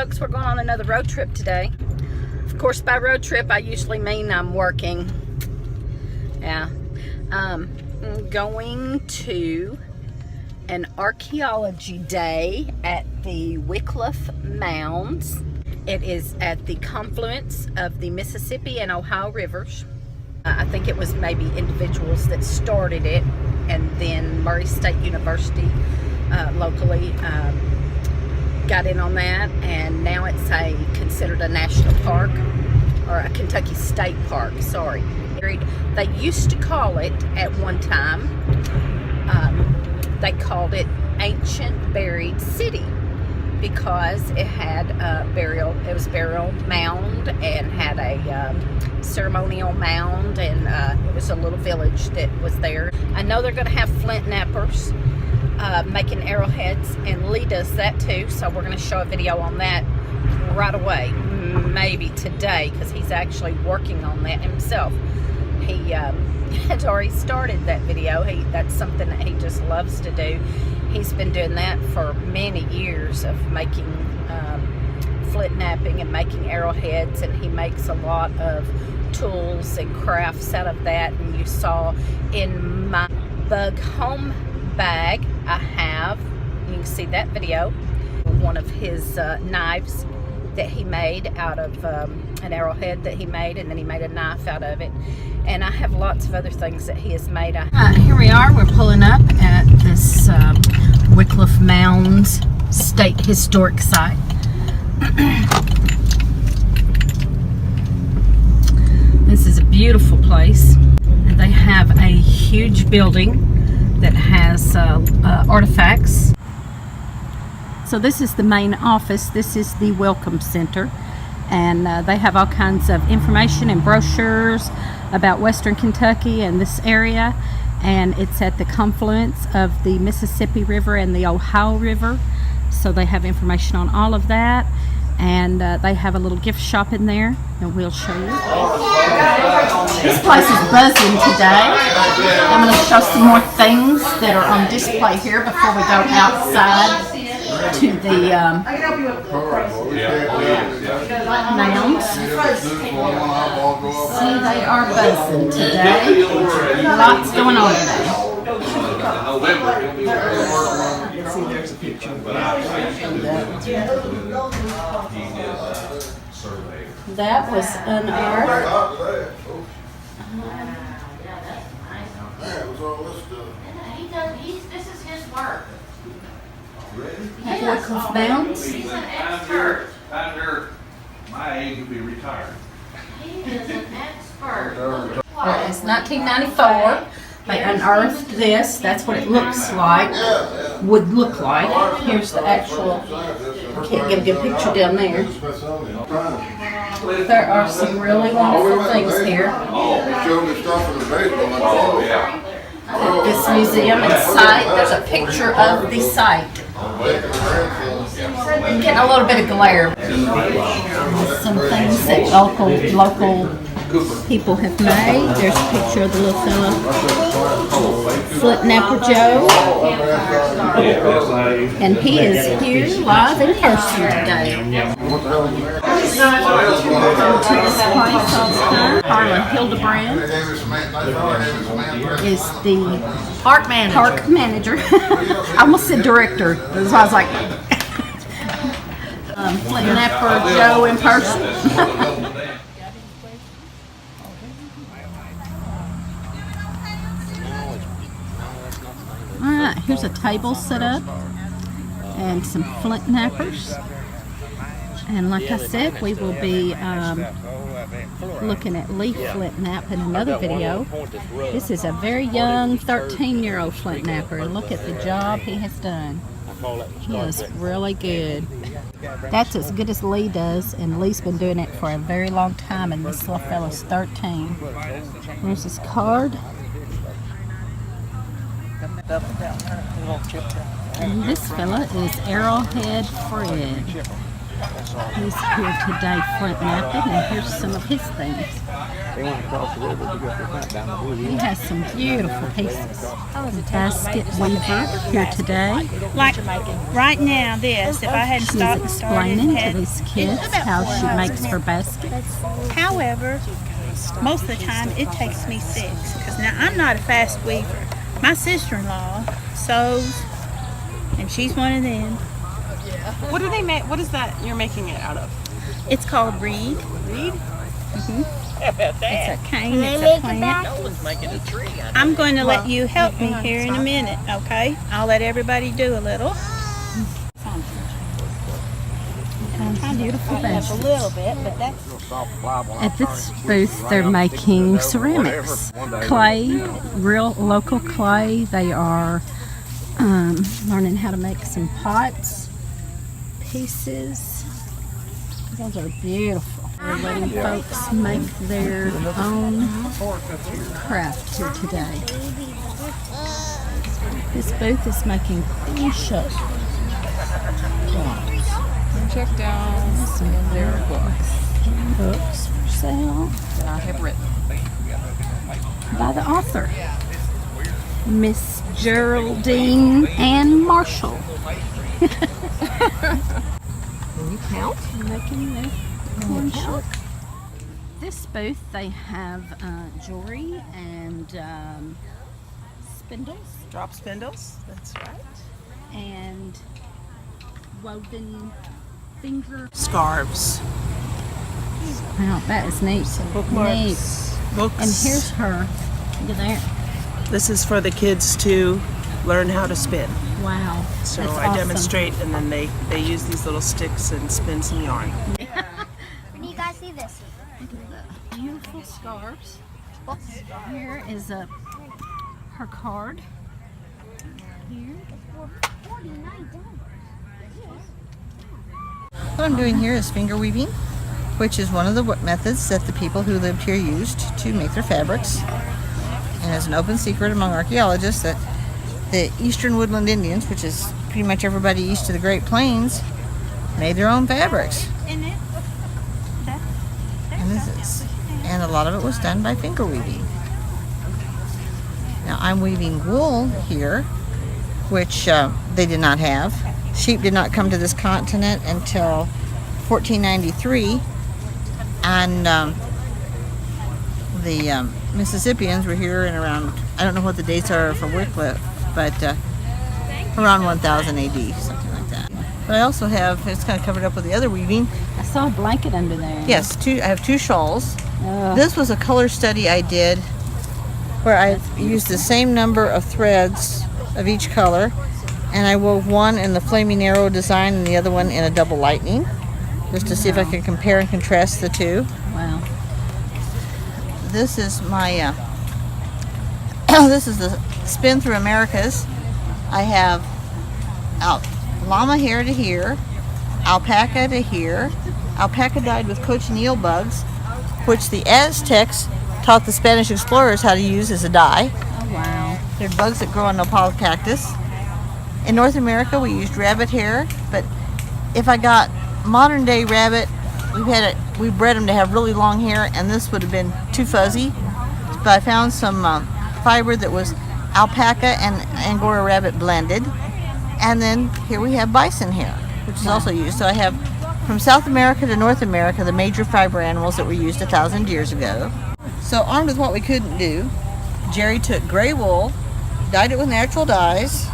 folks, we're going on another road trip today. Of course, by road trip, I usually mean I'm working. Yeah. I'm going to an archaeology day at the Wickliffe Mounds. It is at the confluence of the Mississippi and Ohio rivers. I think it was maybe individuals that started it, and then Murray State University locally got in on that, and now it's considered a national park, or a Kentucky State Park, sorry. They used to call it, at one time, they called it Ancient Buried City, because it had it was a burial mound and had a ceremonial mound, and it was a little village that was there. I know they're going to have flint knappers making arrowheads, and Lee does that too, so we're going to show a video on that right away, maybe today, because he's actually working on that himself. He has already started that video. That's something that he just loves to do. He's been doing that for many years, of making flint knapping and making arrowheads, and he makes a lot of tools and crafts out of that. And you saw in my bug home bag, I have, you can see that video, one of his knives that he made out of an arrowhead that he made, and then he made a knife out of it. And I have lots of other things that he has made. Here we are, we're pulling up at this Wickliffe Mounds State Historic Site. This is a beautiful place. And they have a huge building that has artifacts. So this is the main office. This is the Welcome Center, and they have all kinds of information and brochures about Western Kentucky and this area. And it's at the confluence of the Mississippi River and the Ohio River, so they have information on all of that. And they have a little gift shop in there, and we'll show you. This place is buzzing today. I'm going to show some more things that are on display here before we go outside to the mounds. See, they are buzzing today. Lots going on today. See, there's a picture. That was unearthed. This is his work. At Wickliffe Mounds. He's an expert. My age will be retired. He is an expert. It's 1994. They unearthed this. That's what it looks like. Would look like. Here's the actual. I can't get a good picture down there. There are some really wonderful things here. At this museum and site, there's a picture of the site. I'm getting a little bit of glare. Some things that local people have made. There's a picture of the little fella, Flint Napper Joe, and he is here live in person today. To this place all the time. Carla Hildebrand is the park manager. I almost said director. That's why I was like, Flint Napper Joe in person. Alright, here's a table set up and some flint knappers. And like I said, we will be looking at Lee Flint Knapp in another video. This is a very young 13-year-old flint napper, and look at the job he has done. He is really good. That's as good as Lee does, and Lee's been doing it for a very long time, and this little fella's 13. There's his card. And this fella is Arrowhead Fred. He's here today front napping, and here's some of his things. They want to cross the river to get their front down the blue. He has some beautiful pieces. Basket weaver here today. Like right now, this, if I hadn't She's stopped and explaining started, to these kids how she makes her baskets. however, most of the time it takes me 6, because now I'm not a fast weaver. My sister-in-law sews, and she's one of them. What do they make? What is that you're making it out of? It's called reed. Reed? It's a cane, it's a plant. I'm going to let you help me here in a minute, okay? I'll let everybody do a little. Beautiful A baskets. little bit, but that's... At this booth, they're making ceramics, clay, real local clay. They are learning how to make some pots, pieces. Those are beautiful. They're letting folks make their own craft here today. This booth is making push-up blocks. Check down Some their books books for sale that I have written. by the author, Miss Geraldine Ann Marshall. Can you count? Making their corn shook. This booth, they have jewelry and spindles Drop spindles. That's right. and woven finger. Scarves. Wow, that is neat. Bookmarks. Books. And here's her. Look at there. This is for the kids to learn how to spin. Wow. So that's I awesome. demonstrate, and then they use these little sticks and spin some yarn. When you guys see this? Look at the beautiful scarves. Here is her card. Here. What I'm doing here is finger weaving, which is one of the methods that the people who lived here used to make their fabrics. And it's an open secret among archaeologists that the eastern woodland Indians, which is pretty much everybody east of the Great Plains, made their own fabrics. And a lot of it was done by finger weaving. Now I'm weaving wool here, which they did not have. Sheep did not come to this continent until 1493, and the Mississippians were here in around, I don't know what the dates are for Wickliffe, but around 1000 AD, something like that. But I also have, it's kind of covered up with the other weaving. I saw a blanket under there. Yes, I have 2 shawls. This was a color study I did where I used the same number of threads of each color, and I wove one in the flaming arrow design and the other one in a double lightning, just to see if I could compare and contrast the two. Wow. This is my this is the spin through Americas. I have llama hair to here, alpaca to here. Alpaca dyed with cochineal bugs, which the Aztecs taught the Spanish explorers how to use as a dye. Oh, wow. They're bugs that grow on nopal cactus. In North America, we used rabbit hair, but if I got modern day rabbit, we bred them to have really long hair, and this would have been too fuzzy. But I found some fiber that was alpaca and Angora rabbit blended, and then here we have bison hair, which is also used. So I have from South America to North America the major fiber animals that were used 1,000 years ago. So armed with what we couldn't do, Jerry took gray wool, dyed it with natural dyes.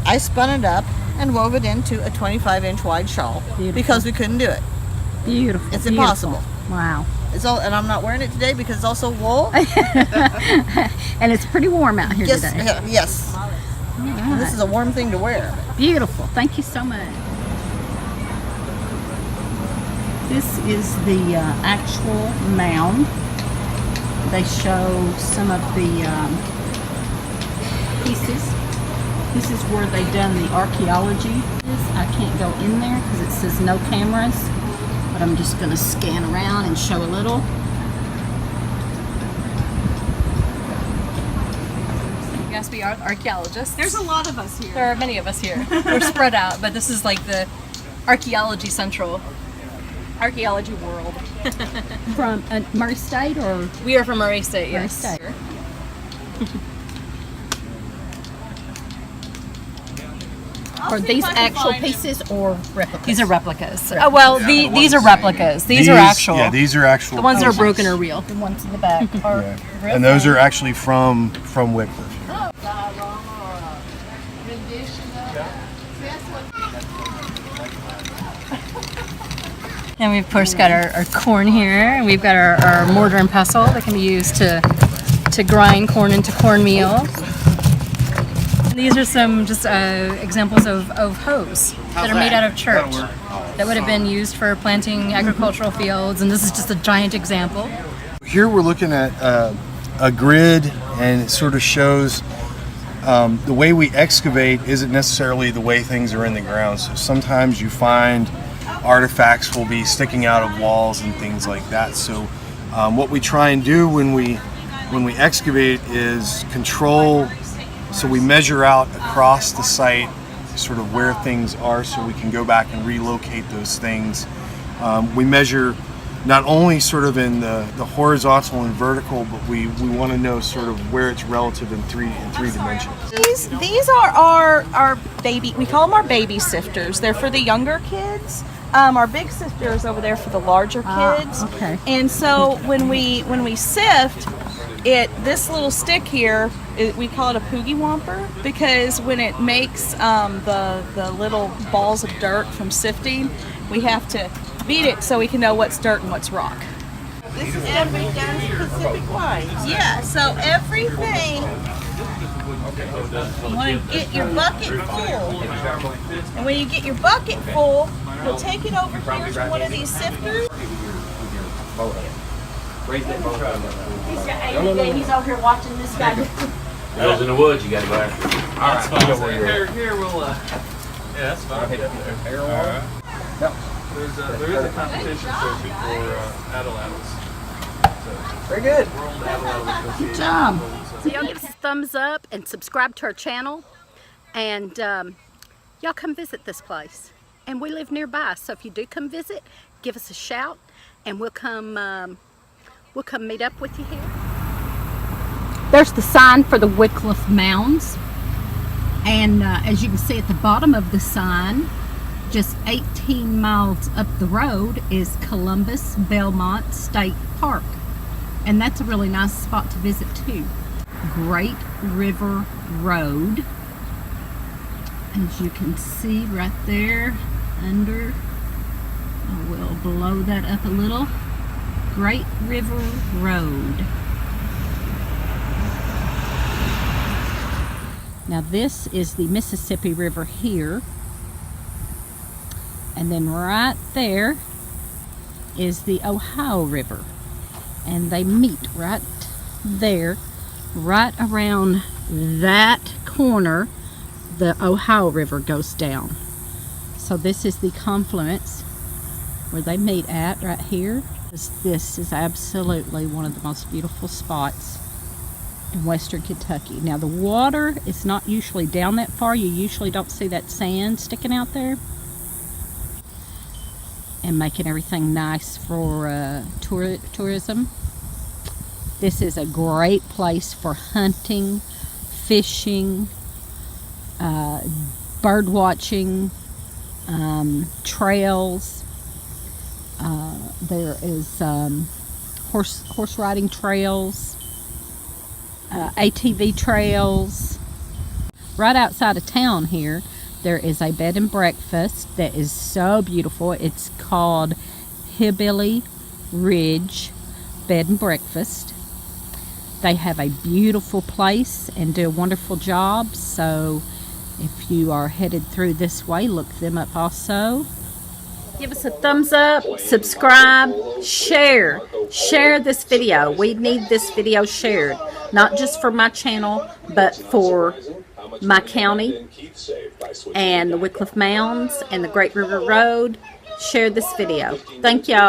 I spun it up and wove it into a 25-inch wide shawl. Beautiful. Because we couldn't do it. Beautiful. It's beautiful. impossible. Wow. It's all, and I'm not wearing it today because it's also wool. And it's pretty warm out here Yes, today. yes. All This right. is a warm thing to wear. Beautiful. Thank you so much. This is the actual mound. They show some of the pieces. This is where they done the archaeology. I can't go in there because it says no cameras, but I'm just going to scan around and show a little. Yes, we are archaeologists. There's a lot of us here. There are many of us here. We're spread out, but this is like the archaeology central Archeology World. From Murray State or We are from Murray State, Murray yes. State? Are these actual pieces or replicas? These are replicas. Oh, well, these are replicas. These are actual. Yeah, these are actual. The ones that are pieces. broken are real. The ones in the back are Yeah. real. And those are actually from Wickliffe. And we've of course got our corn here, and we've got our mortar and pestle that can be used to grind corn into cornmeal. These are some just examples of hoes that are made out of church that would have been used for planting agricultural fields, and this is just a giant example. Here we're looking at a grid, and it sort of shows the way we excavate isn't necessarily the way things are in the ground. So sometimes you find artifacts will be sticking out of walls and things like that. So what we try and do when we excavate is control. So we measure out across the site sort of where things are so we can go back and relocate those things. We measure not only sort of in the horizontal and vertical, but we want to know sort of where it's relative in three dimensions. These are our baby, we call them our baby sifters. They're for the younger kids. Our big sifter is over there for the larger kids. Okay. And so when we sift, this little stick here, we call it a poogie womper, because when it makes the little balls of dirt from sifting, we have to beat it so we can know what's dirt and what's rock. This is going to be done specific ways. Yeah, so everything, you want to get your bucket full. And when you get your bucket full, you'll take it over here to one of these sifters. He's over here watching this guy. Those in the woods, you got to go after. All right, here we'll. Yeah, that's fine. There is a competition trophy for adults. Very good. Good job. So y'all give us a thumbs up and subscribe to our channel, and y'all come visit this place. And we live nearby, so if you do come visit, give us a shout, and we'll come meet up with you here. There's the sign for the Wickliffe Mounds, and as you can see at the bottom of the sign, just 18 miles up the road is Columbus Belmont State Park, and that's a really nice spot to visit too. Great River Road, as you can see right there under. I will blow that up a little. Great River Road. Now this is the Mississippi River here, and then right there is the Ohio River, and they meet right there, right around that corner. The Ohio River goes down. So this is the confluence where they meet at right here. This is absolutely one of the most beautiful spots in western Kentucky. Now the water is not usually down that far. You usually don't see that sand sticking out there, and making everything nice for tourism. This is a great place for hunting, fishing, bird watching, trails. There is horse riding trails, ATV trails. Right outside of town here, there is a bed and breakfast that is so beautiful. It's called Hillbilly Ridge Bed and Breakfast. They have a beautiful place and do a wonderful job. So if you are headed through this way, look them up also. Give us a thumbs up, subscribe, share. Share this video. We need this video shared. Not just for my channel, but for my county and the Wickliffe Mounds and the Great River Road. Share this video. Thank y'all.